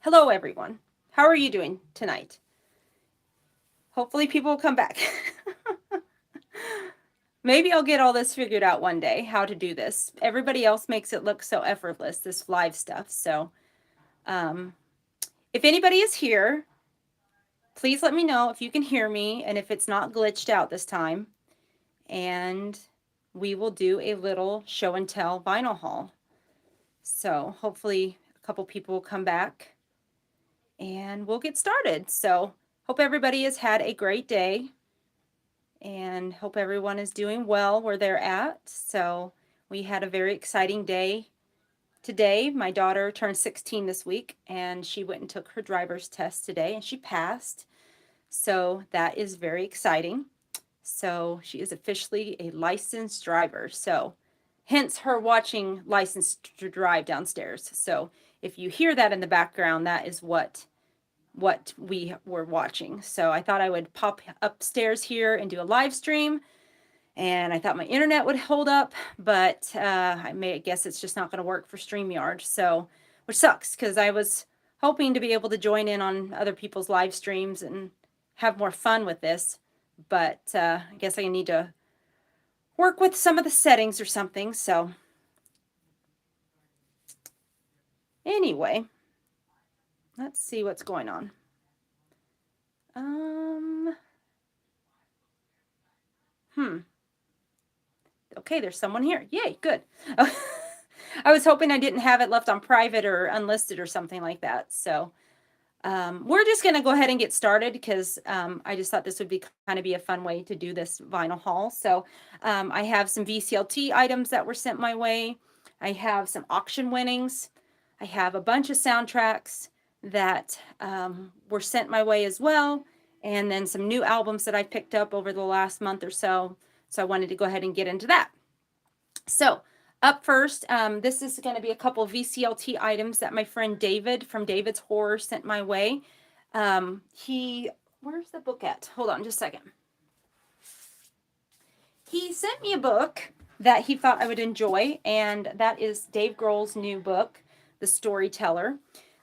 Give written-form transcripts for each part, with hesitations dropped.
Hello, everyone. How are you doing tonight? Hopefully people will come back. Maybe I'll get all this figured out one day, how to do this. Everybody else makes it look so effortless, this live stuff. So if anybody is here, please let me know if you can hear me and if it's not glitched out this time. And we will do a little show and tell vinyl haul. So hopefully a couple people will come back and we'll get started. So hope everybody has had a great day and hope everyone is doing well where they're at. So we had a very exciting day today. My daughter turned 16 this week and she went and took her driver's test today and she passed. So that is very exciting. So she is officially a licensed driver. So hence her watching Licensed to Drive downstairs. So if you hear that in the background, that is what we were watching. So I thought I would pop upstairs here and do a live stream. And I thought my internet would hold up, but I guess it's just not going to work for StreamYard. So, which sucks because I was hoping to be able to join in on other people's live streams and have more fun with this. But I guess I need to work with some of the settings or something. So anyway, let's see what's going on. Okay, there's someone here. Yay, good. I was hoping I didn't have it left on private or unlisted or something like that. So we're just going to go ahead and get started because I just thought this would be kind of be a fun way to do this vinyl haul. So I have some VCLT items that were sent my way. I have some auction winnings. I have a bunch of soundtracks that were sent my way as well. And then some new albums that I picked up over the last month or so. So I wanted to go ahead and get into that. So up first, this is going to be a couple of VCLT items that my friend David from David's Horror sent my way. Where's the book at? Hold on just a second. He sent me a book that he thought I would enjoy, and that is Dave Grohl's new book, The Storyteller.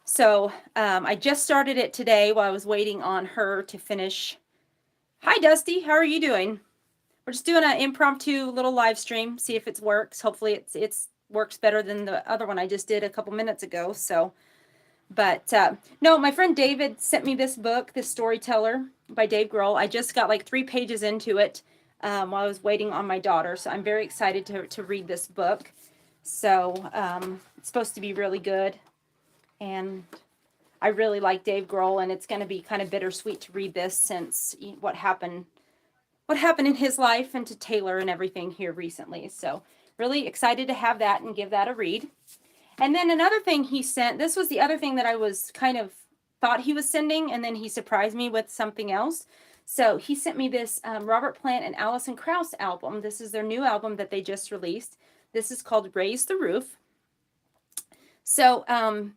So I just started it today while I was waiting on her to finish. Hi, Dusty. How are you doing? We're just doing an impromptu little live stream, see if it works. Hopefully it's works better than the other one I just did a couple minutes ago. So, but no, my friend David sent me this book, this Storyteller by Dave Grohl. I just got like 3 pages into it while I was waiting on my daughter. So I'm very excited to read this book. So it's supposed to be really good. And I really like Dave Grohl, and it's going to be kind of bittersweet to read this since what happened in his life and to Taylor and everything here recently. So really excited to have that and give that a read. And then another thing he sent, this was the other thing that I was kind of thought he was sending, and then he surprised me with something else. So he sent me this Robert Plant and Allison Krauss album. This is their new album that they just released. This is called Raise the Roof. So I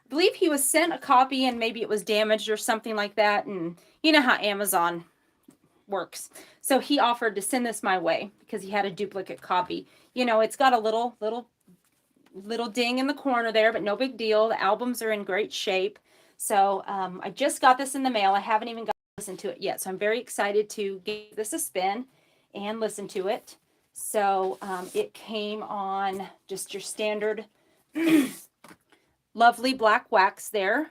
believe he was sent a copy and maybe it was damaged or something like that. And you know how Amazon works. So he offered to send this my way because he had a duplicate copy. You know, it's got a little ding in the corner there, but no big deal. The albums are in great shape. So I just got this in the mail. I haven't even got to listen to it yet. So I'm very excited to give this a spin and listen to it. So it came on just your standard lovely black wax there.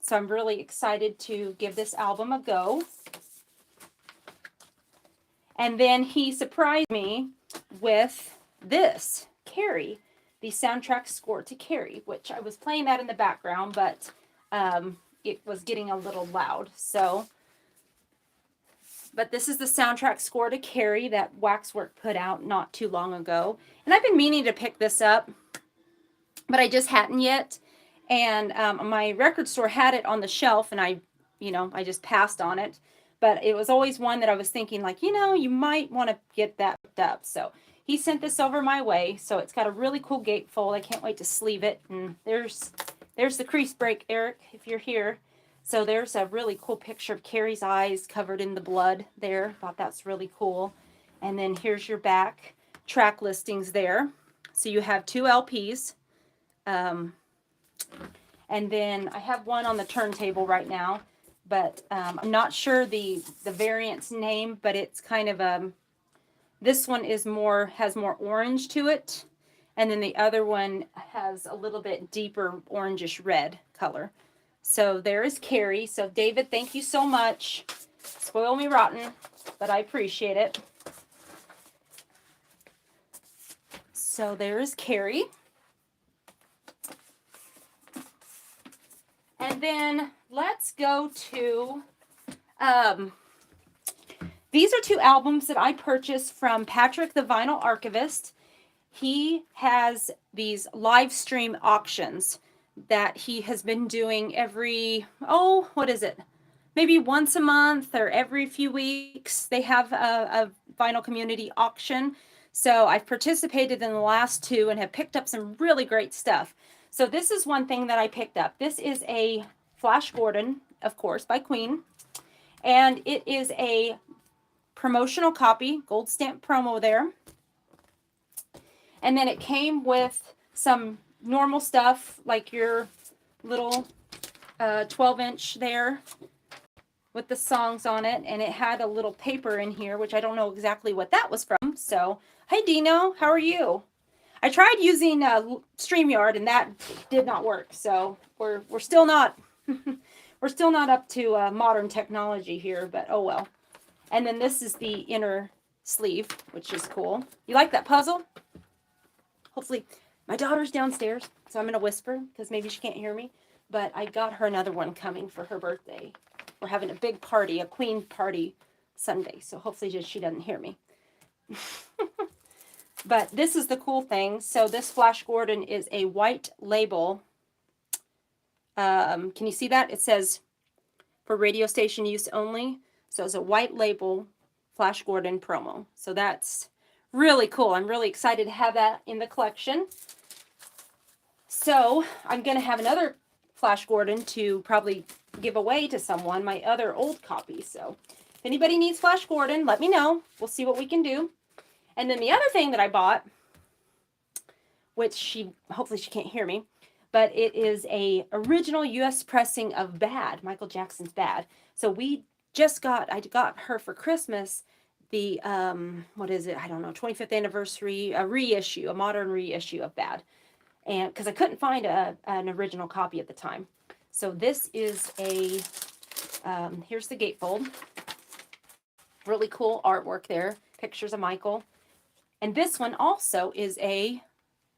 So I'm really excited to give this album a go. And then he surprised me with this, Carrie, the soundtrack score to Carrie, which I was playing that in the background, but it was getting a little loud. So, but this is the soundtrack score to Carrie that Waxwork put out not too long ago. And I've been meaning to pick this up, but I just hadn't yet. And my record store had it on the shelf, and I just passed on it. But it was always one that I was thinking, like, you might want to get that picked up. So he sent this over my way. So it's got a really cool gatefold. I can't wait to sleeve it. And there's the crease break, Eric, if you're here. So there's a really cool picture of Carrie's eyes covered in the blood there. Thought that's really cool. And then here's your back track listings there. So you have 2 LPs. And then I have one on the turntable right now, but I'm not sure the variant's name, but it's kind of this one is has more orange to it. And then the other one has a little bit deeper orangish red color. So there is Carrie. So David, thank you so much. Spoil me rotten, but I appreciate it. So there is Carrie. And then let's go to, these are two albums that I purchased from Patrick the Vinyl Archivist. He has these live stream auctions that he has been doing every, what is it? Maybe once a month or every few weeks. They have a vinyl community auction. So I've participated in the last two and have picked up some really great stuff. So this is one thing that I picked up. This is a Flash Gordon, of course, by Queen. And it is a promotional copy, gold stamp promo there. And then it came with some normal stuff, like your little 12-inch there with the songs on it. And it had a little paper in here, which I don't know exactly what that was from. So, hi, Dino. How are you? I tried using StreamYard, and that did not work. So we're still not we're still not up to modern technology here, but oh well. And then this is the inner sleeve, which is cool. You like that puzzle? Hopefully, my daughter's downstairs, so I'm gonna whisper because maybe she can't hear me. But I got her another one coming for her birthday. We're having a big party, a Queen party Sunday, so hopefully she doesn't hear me. But this is the cool thing. So this Flash Gordon is a white label. Can you see that? It says for radio station use only. So it's a white label Flash Gordon promo. So that's really cool. I'm really excited to have that in the collection. So I'm going to have another Flash Gordon to probably give away to someone, my other old copy. So if anybody needs Flash Gordon, let me know. We'll see what we can do. And then the other thing that I bought, which hopefully she can't hear me, but it is a original U.S. pressing of Bad, Michael Jackson's Bad. So I got her for Christmas the, what is it? I don't know, 25th anniversary, a modern reissue of Bad. And because I couldn't find an original copy at the time. So this is here's the gatefold. Really cool artwork there. Pictures of Michael. And this one also is can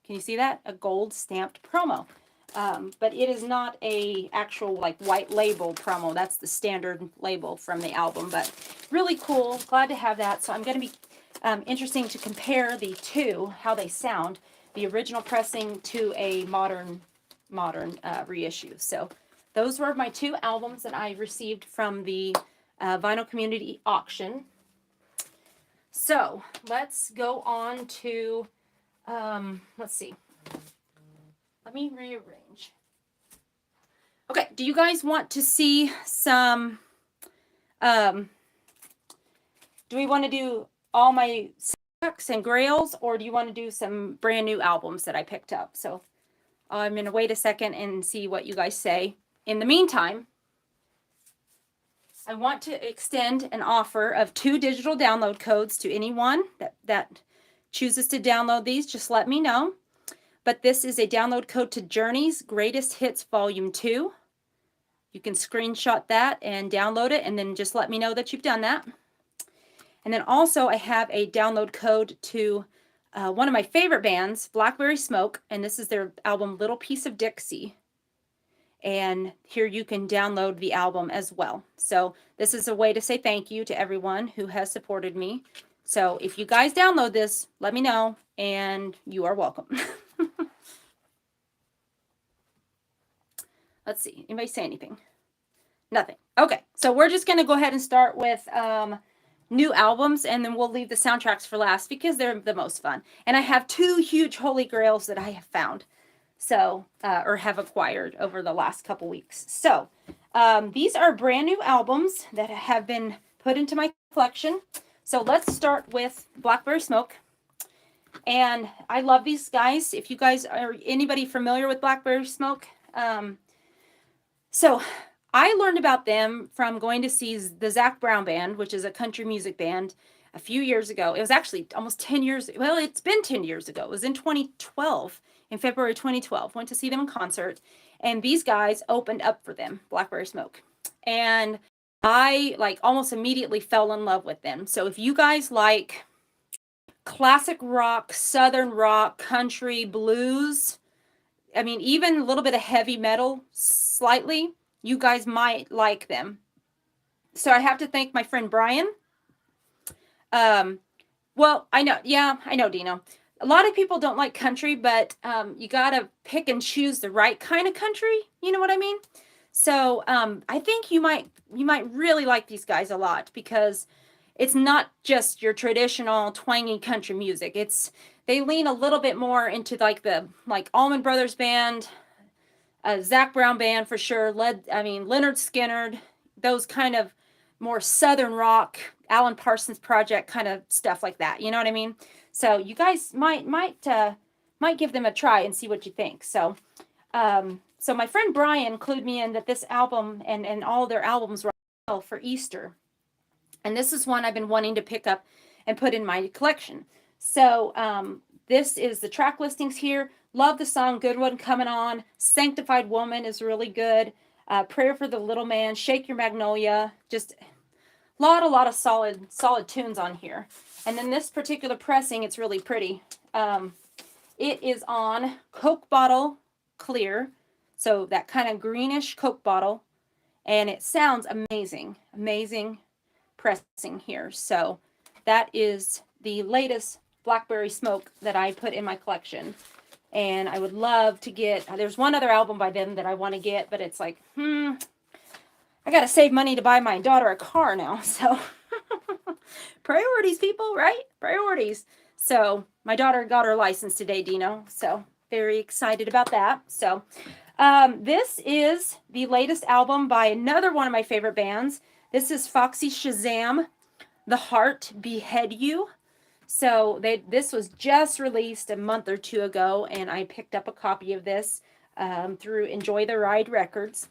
you see that? A gold stamped promo. But it is not a actual like white label promo. That's the standard label from the album, but really cool. Glad to have that. So I'm going to be interesting to compare the two, how they sound, the original pressing to a modern reissue. So those were my two albums that I received from the Vinyl Community Auction. So let's go on to, let's see. Let me rearrange. Okay, do you guys want to see some, do we want to do all my Sacks and Grails, or do you want to do some brand new albums that I picked up? So I'm going to wait a second and see what you guys say. In the meantime, I want to extend an offer of 2 digital download codes to anyone that chooses to download these. Just let me know. But this is a download code to Journey's Greatest Hits Volume 2. You can screenshot that and download it, and then just let me know that you've done that. And then also I have a download code to one of my favorite bands, Blackberry Smoke, and this is their album Little Piece of Dixie. And here you can download the album as well. So this is a way to say thank you to everyone who has supported me. So if you guys download this, let me know, and you are welcome. Let's see. Anybody say anything? Nothing. Okay. So we're just going to go ahead and start with new albums, and then we'll leave the soundtracks for last because they're the most fun. And I have 2 huge holy grails that I have found. So, or have acquired over the last couple weeks. So, these are brand new albums that have been put into my collection. So let's start with Blackberry Smoke. And I love these guys. If you guys are anybody familiar with Blackberry Smoke, So I learned about them from going to see the Zac Brown Band, which is a country music band, a few years ago. It was actually almost 10 years. Well, it's been 10 years ago. It was in 2012, in February 2012. Went to see them in concert. And these guys opened up for them, Blackberry Smoke. And I like almost immediately fell in love with them. So if you guys like classic rock, southern rock, country, blues, I mean, even a little bit of heavy metal, slightly, you guys might like them. So I have to thank my friend Brian. Well, I know, Dino. A lot of people don't like country, but you got to pick and choose the right kind of country. You know what I mean? So I think you might really like these guys a lot because it's not just your traditional twangy country music. They lean a little bit more into like the Allman Brothers Band, Zac Brown Band for sure. Leonard Skinner, those kind of more southern rock, Alan Parsons Project kind of stuff like that. You know what I mean? So you guys might give them a try and see what you think. So so my friend Brian clued me in that this album and all their albums were for Easter. And this is one I've been wanting to pick up and put in my collection. So this is the track listings here. Love the song Good One Coming On. Sanctified Woman is really good. Prayer for the Little Man. Shake Your Magnolia. Just a lot of solid tunes on here. And then this particular pressing, it's really pretty. It is on Coke bottle clear. So that kind of greenish Coke bottle. And it sounds amazing. Amazing pressing here. So that is the latest Blackberry Smoke that I put in my collection. And I would love to get, there's one other album by them that I want to get, but it's like, I got to save money to buy my daughter a car now. So priorities, people, right? Priorities. So my daughter got her license today, Dino. So very excited about that. So this is the latest album by another one of my favorite bands. This is Foxy Shazam, The Heart Behead You. So this was just released a month or two ago, and I picked up a copy of this through Enjoy the Ride Records.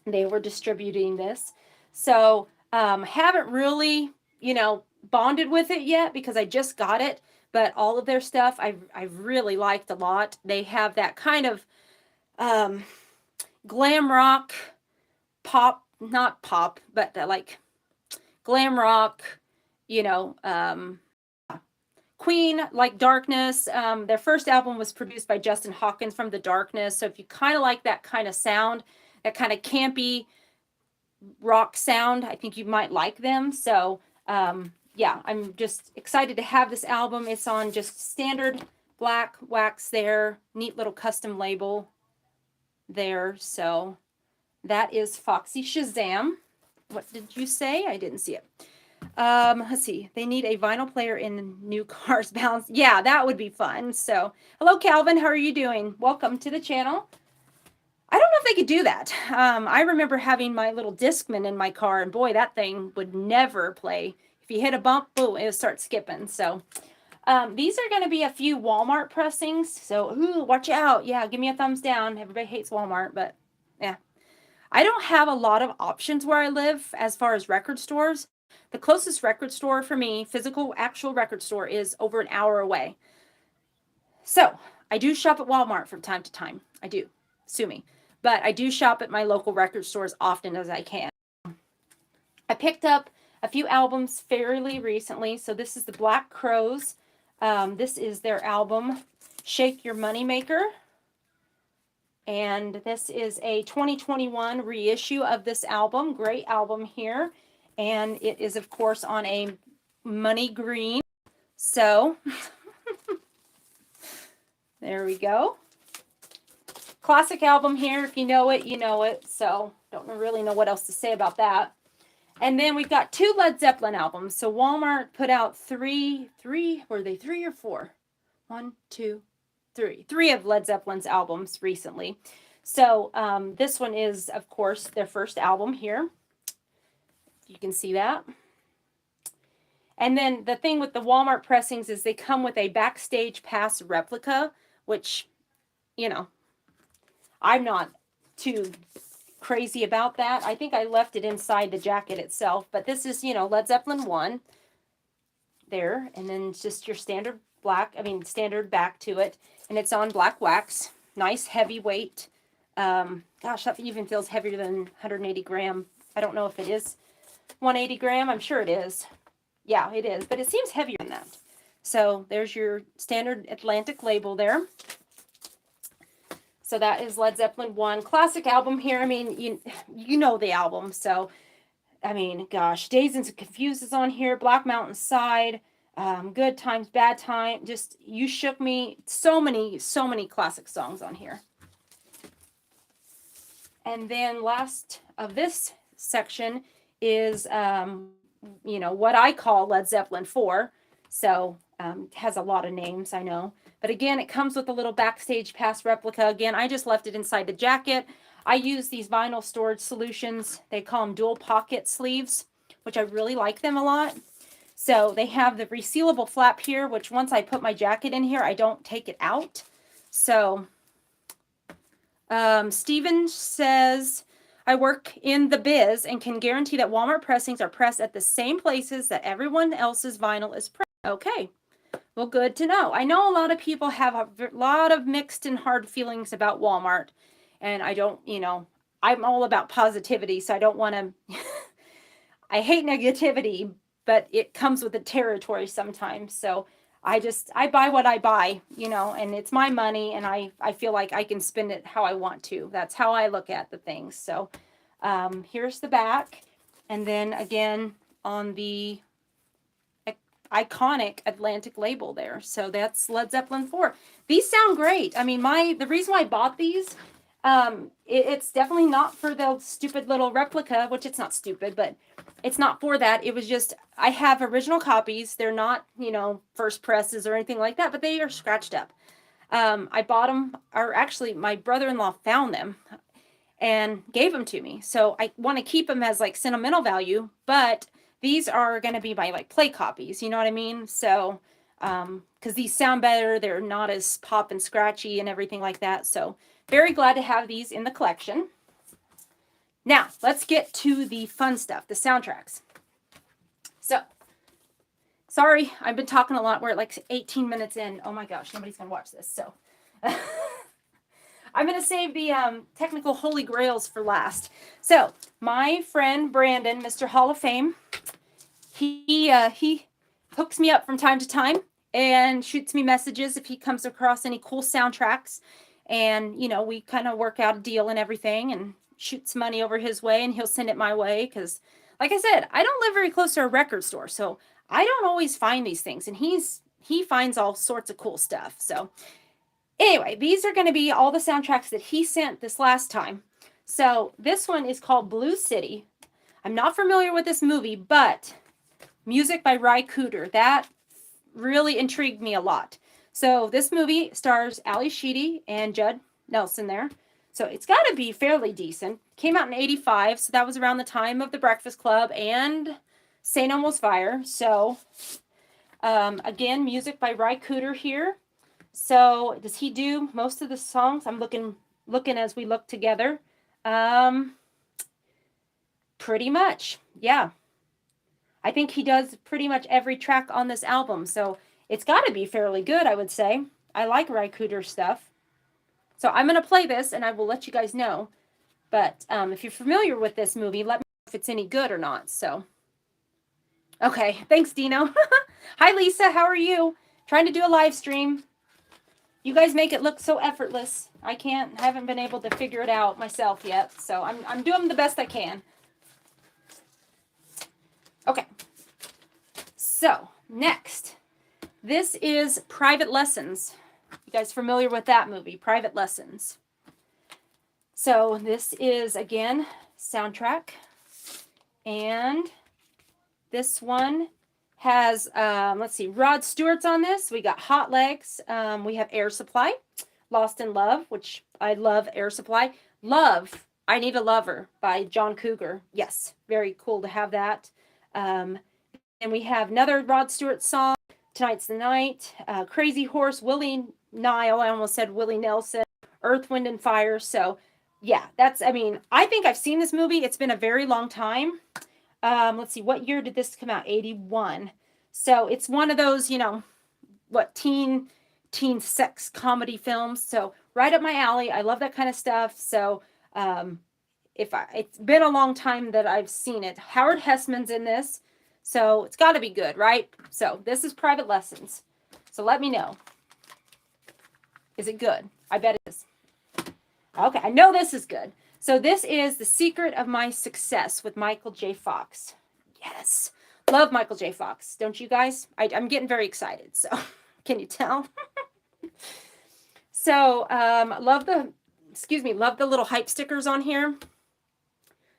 They were distributing this. So haven't really, bonded with it yet because I just got it. But all of their stuff I've really liked a lot. They have that kind of glam rock, pop, not pop, but like glam rock, Queen, like Darkness. Their first album was produced by Justin Hawkins from The Darkness. So if you kind of like that kind of sound, that kind of campy rock sound, I think you might like them. So yeah, I'm just excited to have this album. It's on just standard black wax there. Neat little custom label there. So that is Foxy Shazam. What did you say? I didn't see it. Let's see. They need a vinyl player in new cars balance. Yeah, that would be fun. So, hello, Calvin. How are you doing? Welcome to the channel. I don't know if they could do that. I remember having my little Discman in my car, and boy, that thing would never play. If you hit a bump, boom, it would start skipping. So, these are going to be a few Walmart pressings. So, ooh, watch out. Yeah, give me a thumbs down. Everybody hates Walmart, but yeah. I don't have a lot of options where I live as far as record stores. The closest record store for me, physical, actual record store, is over an hour away. So I do shop at Walmart from time to time. I do. Sue me. But I do shop at my local record store as often as I can. I picked up a few albums fairly recently. So this is the Black Crowes. This is their album, Shake Your Moneymaker. And this is a 2021 reissue of this album. Great album here. And it is, of course, on a money green. So, there we go. Classic album here. If you know it, you know it. So, don't really know what else to say about that. And then we've got 2 Led Zeppelin albums. So, Walmart put out three, were they 3 or 4? 1, 2, 3. 3 of Led Zeppelin's albums recently. So, this one is, of course, their first album here. You can see that. And then the thing with the Walmart pressings is they come with a Backstage Pass replica, which, I'm not too crazy about that. I think I left it inside the jacket itself, but this is, you know, Led Zeppelin 1 there, and then just your standard standard back to it, and it's on black wax. Nice heavyweight. Gosh, that even feels heavier than 180 gram. I don't know if it is 180 gram. I'm sure it is. Yeah, it is, but it seems heavier than that. So there's your standard Atlantic label there. So that is Led Zeppelin 1. Classic album here. I mean, you know the album. So, I mean, gosh, Dazed and Confused is on here. Black Mountain Side. Good Times, Bad Time. Just, You Shook Me. So many classic songs on here. And then last of this section is, you know, what I call Led Zeppelin 4. So, it has a lot of names, I know. But again, it comes with a little backstage pass replica. Again, I just left it inside the jacket. I use these vinyl storage solutions. They call them dual pocket sleeves, which I really like them a lot. So they have the resealable flap here, which once I put my jacket in here, I don't take it out. So Steven says, I work in the biz and can guarantee that Walmart pressings are pressed at the same places that everyone else's vinyl is pressed. Okay. Well, good to know. I know a lot of people have a lot of mixed and hard feelings about Walmart. And I don't, you know, I'm all about positivity. So I don't want to, I hate negativity, but it comes with the territory sometimes. So I buy what I buy, you know, and it's my money. And I feel like I can spend it how I want to. That's how I look at the things. So here's the back. And then again on the iconic Atlantic label there. So that's Led Zeppelin 4. These sound great. I mean, the reason why I bought these, it's definitely not for the stupid little replica, which it's not stupid, but it's not for that. It was just, I have original copies. They're not, you know, first presses or anything like that, but they are scratched up. I bought them, or actually my brother-in-law found them and gave them to me. So I want to keep them as like sentimental value, but these are going to be my like play copies, you know what I mean? So, because these sound better, they're not as pop and scratchy and everything like that. So very glad to have these in the collection. Now, let's get to the fun stuff, the soundtracks. So, sorry, I've been talking a lot. We're at like 18 minutes in. Oh my gosh, nobody's going to watch this. So, I'm going to save the technical holy grails for last. So, my friend Brandon, Mr. Hall of Fame, he hooks me up from time to time and shoots me messages if he comes across any cool soundtracks. And, you know, we kind of work out a deal and everything and shoots money over his way and he'll send it my way. Because, like I said, I don't live very close to a record store. So, I don't always find these things. And he finds all sorts of cool stuff. So, anyway, these are going to be all the soundtracks that he sent this last time. So this one is called Blue City. I'm not familiar with this movie, but music by Ry Cooder. That really intrigued me a lot. So this movie stars Ali Sheedy and Judd Nelson there. So it's got to be fairly decent. Came out in 85, so that was around the time of The Breakfast Club and St. Elmo's Fire. So again, music by Ry Cooder here. So does he do most of the songs? I'm looking as we look together. Pretty much. Yeah. I think he does pretty much every track on this album. So it's got to be fairly good, I would say. I like Ry Cooder's stuff. So I'm going to play this and I will let you guys know. But if you're familiar with this movie, let me know if it's any good or not. So, okay. Thanks, Dino. Hi, Lisa. How are you? Trying to do a live stream. You guys make it look so effortless. I haven't been able to figure it out myself yet. So I'm doing the best I can. Okay. So next, this is Private Lessons. You guys familiar with that movie, Private Lessons? So this is, again, soundtrack. And this one has, let's see, Rod Stewart's on this. We got Hot Legs. We have Air Supply, Lost in Love, which I love Air Supply. Love, I Need a Lover by John Cougar. Yes, very cool to have that. And we have another Rod Stewart song, Tonight's the Night, Crazy Horse, Willie Nile, I almost said Willie Nelson, Earth, Wind, and Fire. So yeah, that's, I mean, I think I've seen this movie. It's been a very long time. Let's see, what year did this come out? 81. So it's one of those, you know, what, teen sex comedy films. So right up my alley. I love that kind of stuff. So it's been a long time that I've seen it. Howard Hessman's in this. So it's got to be good, right? So this is Private Lessons. So let me know. Is it good? I bet it is. Okay, I know this is good. So this is The Secret of My Success with Michael J. Fox. Yes. Love Michael J. Fox. Don't you guys? I'm getting very excited. So can you tell? So love the little hype stickers on here.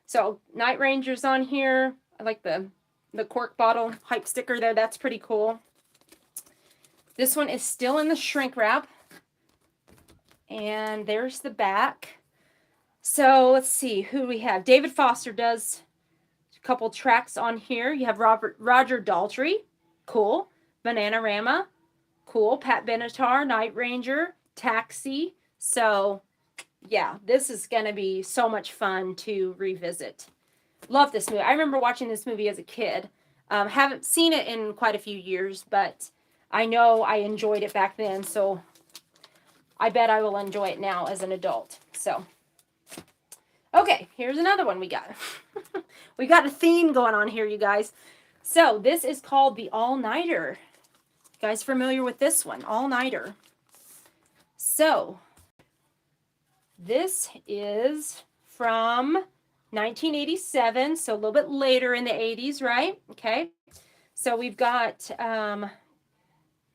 So Night Ranger's on here. I like the cork bottle hype sticker there. That's pretty cool. This one is still in the shrink wrap. And there's the back. So let's see who we have. David Foster does a couple tracks on here. You have Roger Daltrey. Cool. Bananarama. Cool. Pat Benatar, Night Ranger, Taxi. So yeah, this is going to be so much fun to revisit. Love this movie. I remember watching this movie as a kid. Haven't seen it in quite a few years, but I know I enjoyed it back then. So I bet I will enjoy it now as an adult. So, okay, here's another one we got. We got a theme going on here, you guys. So this is called The All-Nighter. You guys familiar with this one? All-Nighter. So this is from 1987, so a little bit later in the 80s, right? Okay. So we've got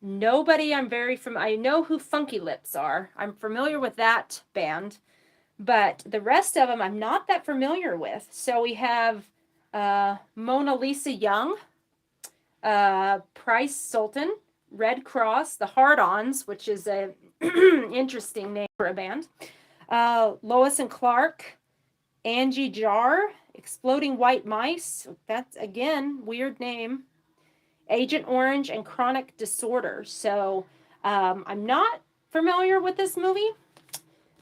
nobody I'm very familiar. I know who Funky Lips are. I'm familiar with that band, but the rest of them I'm not that familiar with. So we have Mona Lisa Young, Price Sultan, Red Cross, the Hard-Ons, which is a interesting name for a band. Lois and Clark, Angie Jar, Exploding White Mice. That's, again, weird name. Agent Orange and Chronic Disorder. So I'm not familiar with this movie,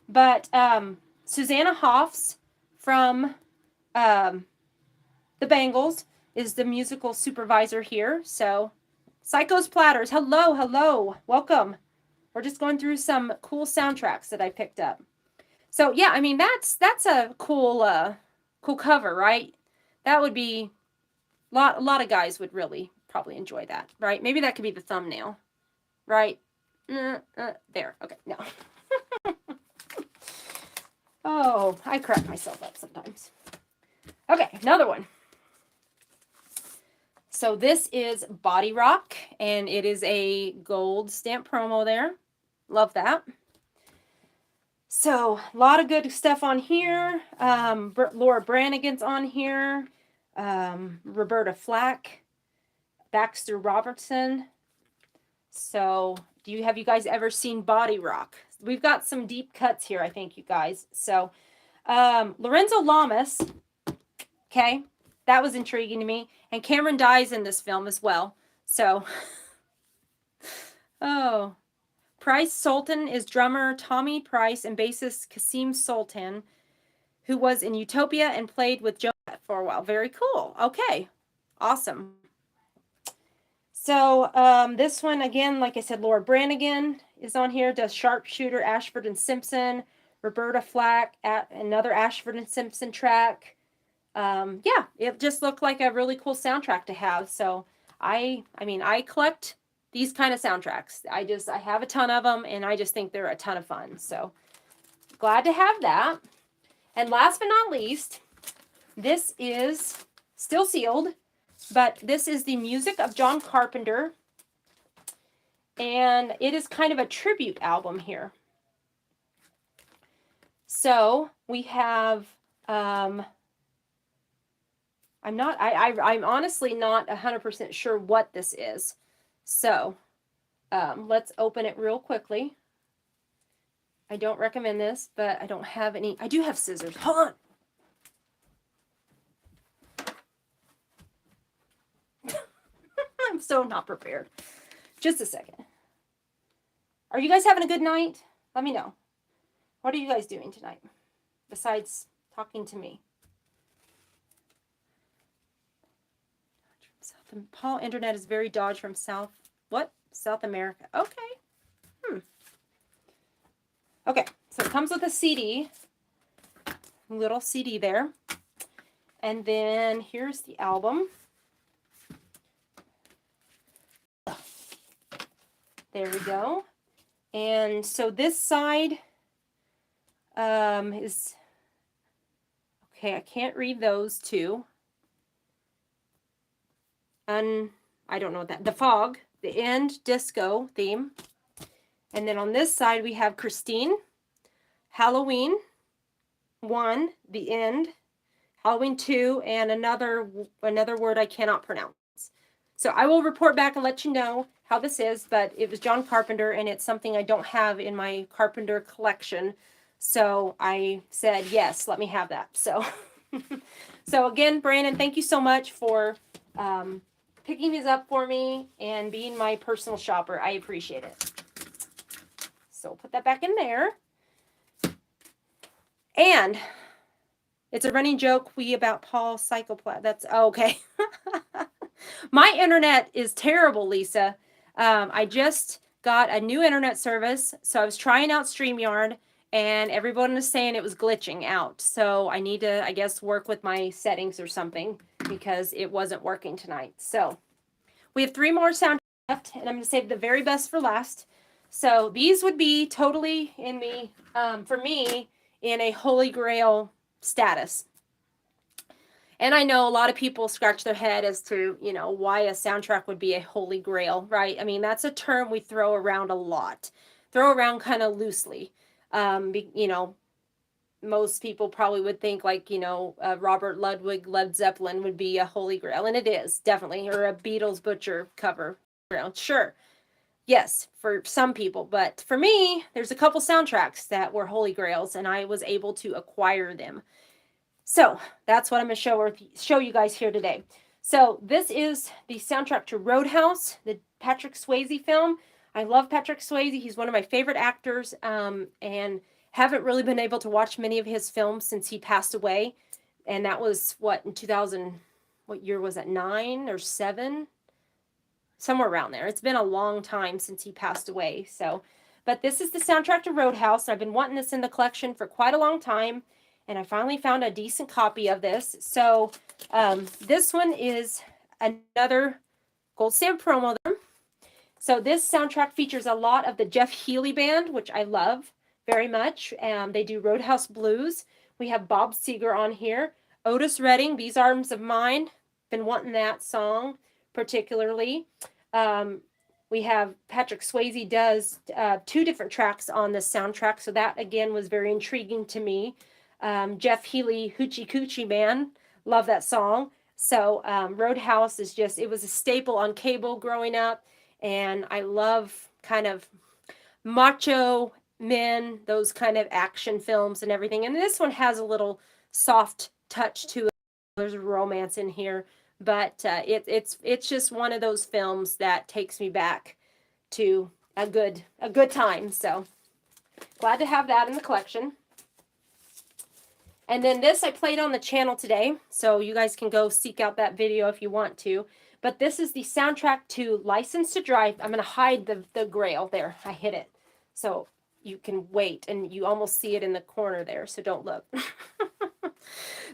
but Susanna Hoffs from the Bangles is the musical supervisor here. So Psycho's Platters, hello, hello, welcome. We're just going through some cool soundtracks that I picked up. So yeah, I mean that's a cool cool cover, right? That would be a lot of guys would really probably enjoy that, right? Maybe that could be the thumbnail, right? There. Okay, no. Oh, I crack myself up sometimes. Okay, another one. So this is Body Rock, and it is a gold stamp promo there. Love that. So a lot of good stuff on here. Laura Branigan's on here. Roberta Flack, Baxter Robertson. So have you guys ever seen Body Rock? We've got some deep cuts here, I think, you guys. So Lorenzo Lamas, okay, that was intriguing to me. And Cameron Diaz in this film as well. So, oh, Price Sultan is drummer Tommy Price and bassist Kasim Sultan, who was in Utopia and played with Joe for a while. Very cool. Okay, awesome. So this one, again, like I said, Laura Branigan is on here, does Sharpshooter, Ashford and Simpson, Roberta Flack, another Ashford and Simpson track. Yeah, it just looked like a really cool soundtrack to have. So I mean, I collect these kind of soundtracks. I have a ton of them, and I just think they're a ton of fun. So glad to have that. And last but not least, this is still sealed, but this is the music of John Carpenter, and it is kind of a tribute album here. So we have, I'm honestly not 100% sure what this is. So let's open it real quickly. I don't recommend this, but I don't have any. I do have scissors. Hold on. I'm so not prepared. Just a second. Are you guys having a good night? Let me know. What are you guys doing tonight? besides talking to me? Paul, internet is very dodged from South America. Okay. Okay, so it comes with a CD, little CD there. And then here's the album. There we go. And so this side is, okay, I can't read those two. I don't know what that, The Fog, The End, Disco theme. And then on this side we have Christine, Halloween 1, The End, Halloween 2, and another word I cannot pronounce. So I will report back and let you know how this is, but it was John Carpenter, and it's something I don't have in my Carpenter collection. So I said, yes, let me have that. So, so again, Brandon, thank you so much for picking these up for me and being my personal shopper. I appreciate it. So put that back in there. And it's a running joke about Paul Psychopath. That's okay. My internet is terrible, Lisa. I just got a new internet service, so I was trying out StreamYard, and everyone was saying it was glitching out. So I need to, I guess, work with my settings or something because it wasn't working tonight. So we have 3 more sound left, and I'm going to save the very best for last. So these would be totally in the, for me, in a Holy Grail status. And I know a lot of people scratch their head as to, you know, why a soundtrack would be a Holy Grail, right? I mean, that's a term we throw around a lot, throw around kind of loosely. You know, most people probably would think like, you know, Robert Ludwig, Led Zeppelin would be a Holy Grail, and it is definitely, or a Beatles Butcher cover. Sure. Yes, for some people, but for me, there's a couple soundtracks that were Holy Grails, and I was able to acquire them. So that's what I'm going to show you guys here today. So this is the soundtrack to Roadhouse, the Patrick Swayze film. I love Patrick Swayze. He's one of my favorite actors, and haven't really been able to watch many of his films since he passed away. And that was, what, in 2000, what year was that, 9 or 7? Somewhere around there. It's been a long time since he passed away. So, but this is the soundtrack to Roadhouse. I've been wanting this in the collection for quite a long time, and I finally found a decent copy of this. So this one is another gold stamp promo there. So this soundtrack features a lot of the Jeff Healey band, which I love very much. They do Roadhouse Blues. We have Bob Seger on here. Otis Redding, These Arms of Mine. Been wanting that song particularly. We have Patrick Swayze does 2 different tracks on this soundtrack. So that, again, was very intriguing to me. Jeff Healey, Hoochie Coochie Man. Love that song. So Roadhouse is just, it was a staple on cable growing up. And I love kind of macho men, those kind of action films and everything. And this one has a little soft touch to it. There's a romance in here. But it's just one of those films that takes me back to a good time. So glad to have that in the collection. And then this I played on the channel today, so you guys can go seek out that video if you want to. But this is the soundtrack to License to Drive. I'm going to hide the Grail there. I hid it. So you can wait, and you almost see it in the corner there, so don't look.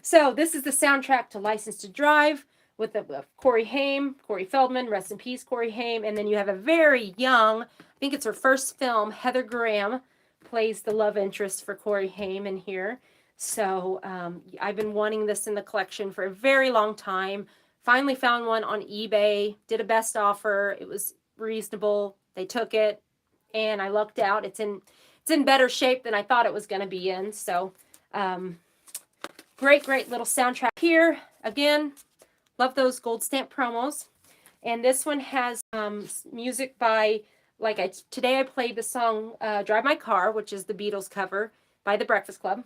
So this is the soundtrack to License to Drive with Corey Haim, Corey Feldman, rest in peace, Corey Haim. And then you have a very young, I think it's her first film, Heather Graham plays the love interest for Corey Haim in here. So I've been wanting this in the collection for a very long time. Finally found one on eBay, did a best offer. It was reasonable. They took it, and I lucked out. It's in better shape than I thought it was going to be in. So great little soundtrack here. Again, love those gold stamp promos. And this one has music by, today I played the song Drive My Car, which is the Beatles cover by the Breakfast Club,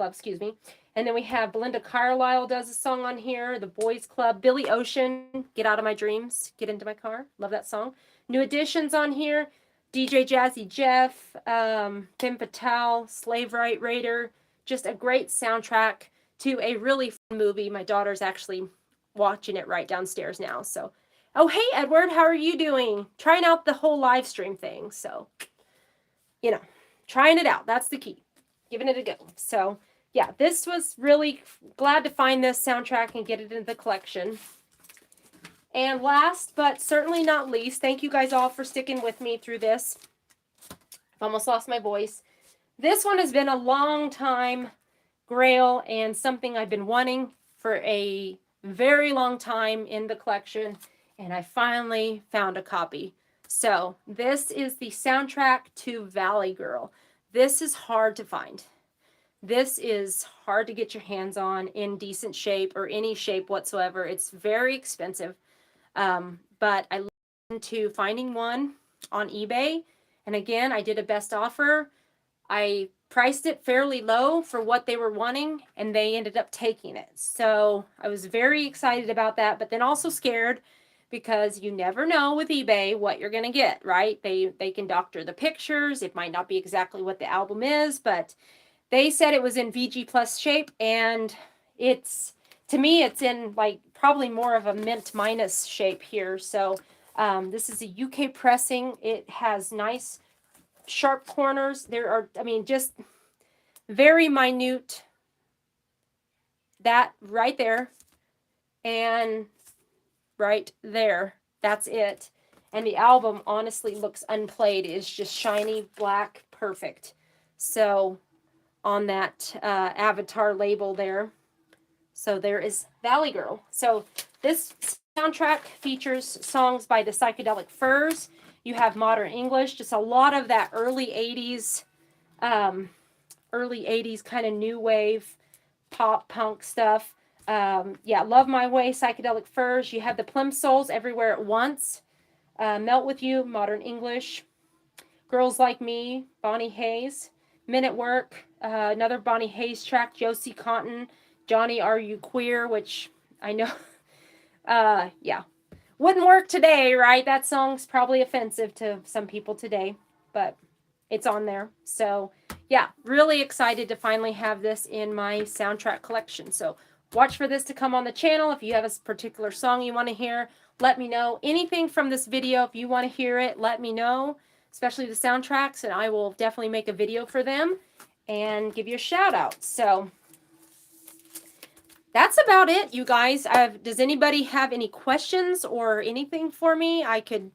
excuse me. And then we have Belinda Carlisle does a song on here, the Boys Club, Billy Ocean, Get Out of My Dreams, Get Into My Car. Love that song. New additions on here, DJ Jazzy Jeff, Femme Fatale, Slave Right Raider, just a great soundtrack to a really fun movie. My daughter's actually watching it right downstairs now. So, oh, hey, Edward, how are you doing? Trying out the whole live stream thing. So, you know, trying it out. That's the key. Giving it a go. So, yeah, this was really glad to find this soundtrack and get it into the collection. And last, but certainly not least, thank you guys all for sticking with me through this. I've almost lost my voice. This one has been a long time Grail and something I've been wanting for a very long time in the collection, and I finally found a copy. So this is the soundtrack to Valley Girl. This is hard to find. This is hard to get your hands on in decent shape or any shape whatsoever. It's very expensive. But I looked into finding one on eBay. And again, I did a best offer. I priced it fairly low for what they were wanting, and they ended up taking it. So I was very excited about that, but then also scared because you never know with eBay what you're going to get, right? They can doctor the pictures. It might not be exactly what the album is, but they said it was in VG Plus shape, and it's, to me, it's in like probably more of a mint minus shape here. So this is a UK pressing. It has nice sharp corners. There are, I mean, just very minute. That right there and right there. That's it. And the album honestly looks unplayed. It's just shiny, black, perfect. So on that Avatar label there. So there is Valley Girl. So this soundtrack features songs by the Psychedelic Furs. You have modern English, just a lot of that early 80s kind of new wave pop punk stuff. Yeah, Love My Way, Psychedelic Furs. You have the Plimsolls, Everywhere at Once. Melt With You, modern English. Girls Like Me, Bonnie Hayes. Men at Work, another Bonnie Hayes track. Josie Cotton, Johnny Are You Queer, which I know, yeah, wouldn't work today, right? That song's probably offensive to some people today, but it's on there. So yeah, really excited to finally have this in my soundtrack collection. So watch for this to come on the channel. If you have a particular song you want to hear, let me know. Anything from this video, if you want to hear it, let me know, especially the soundtracks, and I will definitely make a video for them and give you a shout out. So that's about it, you guys. Does anybody have any questions or anything for me? I could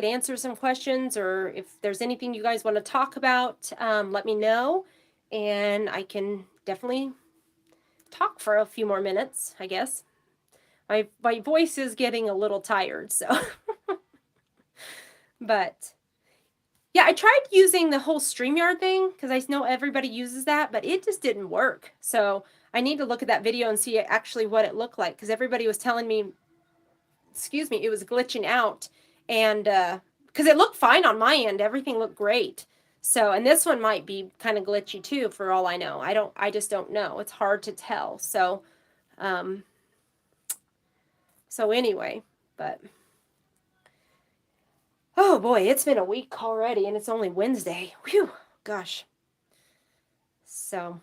answer some questions, or if there's anything you guys want to talk about, let me know, and I can definitely talk for a few more minutes, I guess. My voice is getting a little tired, so. But yeah, I tried using the whole StreamYard thing because I know everybody uses that, but it just didn't work. So I need to look at that video and see actually what it looked like, because everybody was telling me, excuse me, it was glitching out, and because it looked fine on my end, everything looked great. So, and this one might be kind of glitchy too, for all I know. I just don't know. It's hard to tell. So, so anyway, but oh boy, it's been a week already, and it's only Wednesday. Whew, gosh. So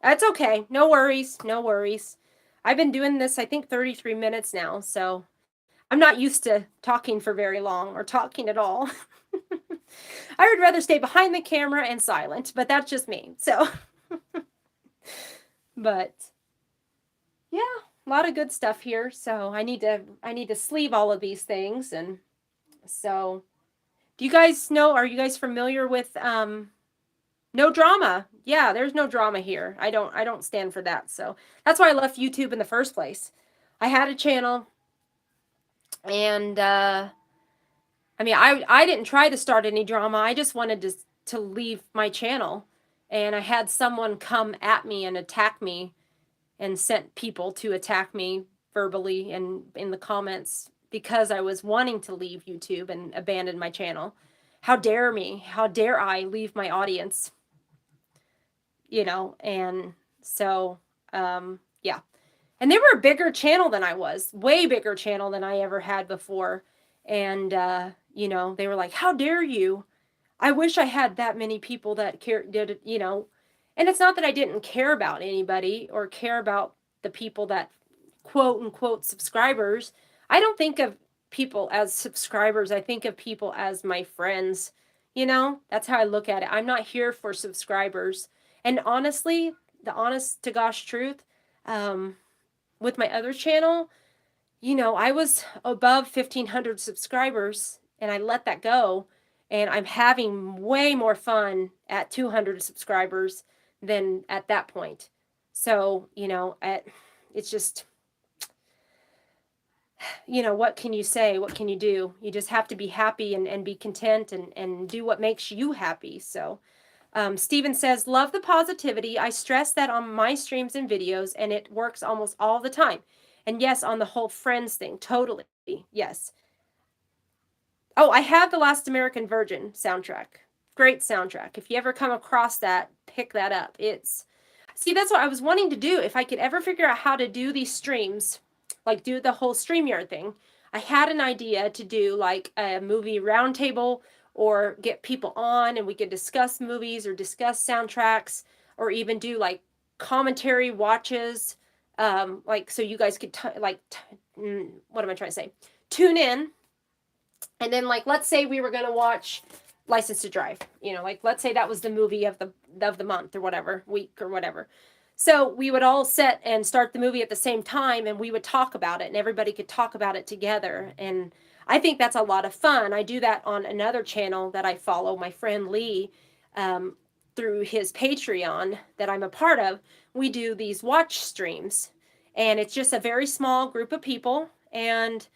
that's okay. No worries. No worries. I've been doing this, I think, 33 minutes now, so I'm not used to talking for very long or talking at all. I would rather stay behind the camera and silent, but that's just me. So, but yeah, a lot of good stuff here. So I need to sleeve all of these things. And so, do you guys know, are you guys familiar with no drama? Yeah, there's no drama here. I don't stand for that. So that's why I left YouTube in the first place. I had a channel, and I mean, I didn't try to start any drama. I just wanted to leave my channel, and I had someone come at me and attack me, and sent people to attack me verbally and in the comments because I was wanting to leave YouTube and abandon my channel. How dare me? How dare I leave my audience? You know, and so, yeah. And they were a bigger channel than I was, way bigger channel than I ever had before. And, you know, they were like, how dare you? I wish I had that many people that did it, you know. And it's not that I didn't care about anybody or care about the people that quote unquote subscribers. I don't think of people as subscribers. I think of people as my friends. You know, that's how I look at it. I'm not here for subscribers. And honestly, the honest to gosh truth, with my other channel, you know, I was above 1,500 subscribers and I let that go. And I'm having way more fun at 200 subscribers than at that point. So, you know, it's just, you know, what can you say? What can you do? You just have to be happy and be content and do what makes you happy. So, Steven says, love the positivity. I stress that on my streams and videos, and it works almost all the time. And yes, on the whole friends thing, totally. Yes. Oh, I have the Last American Virgin soundtrack. Great soundtrack. If you ever come across that, pick that up. See, that's what I was wanting to do. If I could ever figure out how to do these streams, like do the whole StreamYard thing, I had an idea to do like a movie roundtable or get people on and we could discuss movies or discuss soundtracks or even do like commentary watches. Like, so you guys could what am I trying to say? Tune in. And then like, let's say we were going to watch License to Drive, you know, like let's say that was the movie of the month or whatever, week or whatever. So we would all sit and start the movie at the same time and we would talk about it and everybody could talk about it together. And I think that's a lot of fun. I do that on another channel that I follow, my friend Lee, through his Patreon that I'm a part of. We do these watch streams and it's just a very small group of people. And,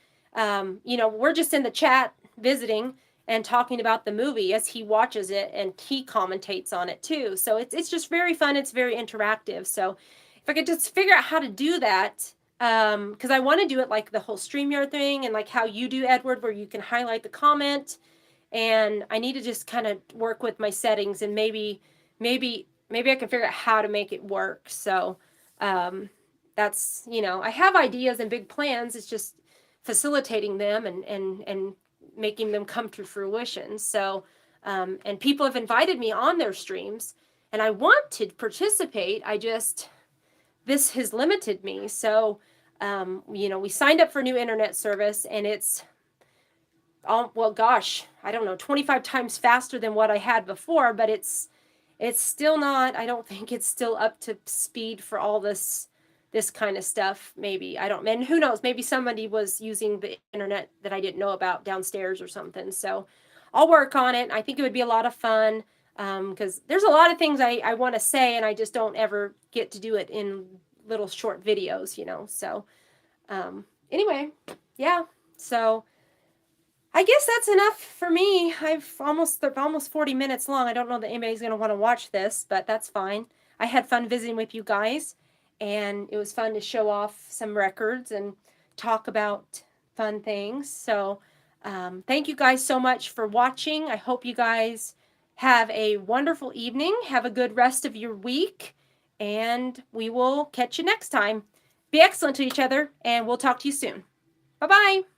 you know, we're just in the chat visiting and talking about the movie as he watches it and he commentates on it too. So it's just very fun. It's very interactive. So if I could just figure out how to do that, because I want to do it like the whole StreamYard thing and like how you do, Edward, where you can highlight the comment. And I need to just kind of work with my settings and maybe I can figure out how to make it work. So that's, you know, I have ideas and big plans. It's just facilitating them and making them come to fruition. So, and people have invited me on their streams and I want to participate. This has limited me. So, you know, we signed up for new internet service and it's, well, gosh, I don't know, 25 times faster than what I had before, but it's still not, I don't think it's still up to speed for all this kind of stuff. Maybe, I don't, and who knows, maybe somebody was using the internet that I didn't know about downstairs or something. So I'll work on it. I think it would be a lot of fun because there's a lot of things I want to say and I just don't ever get to do it in little short videos, you know. So anyway, yeah, so I guess that's enough for me. I've almost 40 minutes long. I don't know that anybody's going to want to watch this, but that's fine. I had fun visiting with you guys, and it was fun to show off some records and talk about fun things. So thank you guys so much for watching. I hope you guys have a wonderful evening. Have a good rest of your week, and we will catch you next time. Be excellent to each other, and we'll talk to you soon. Bye-bye.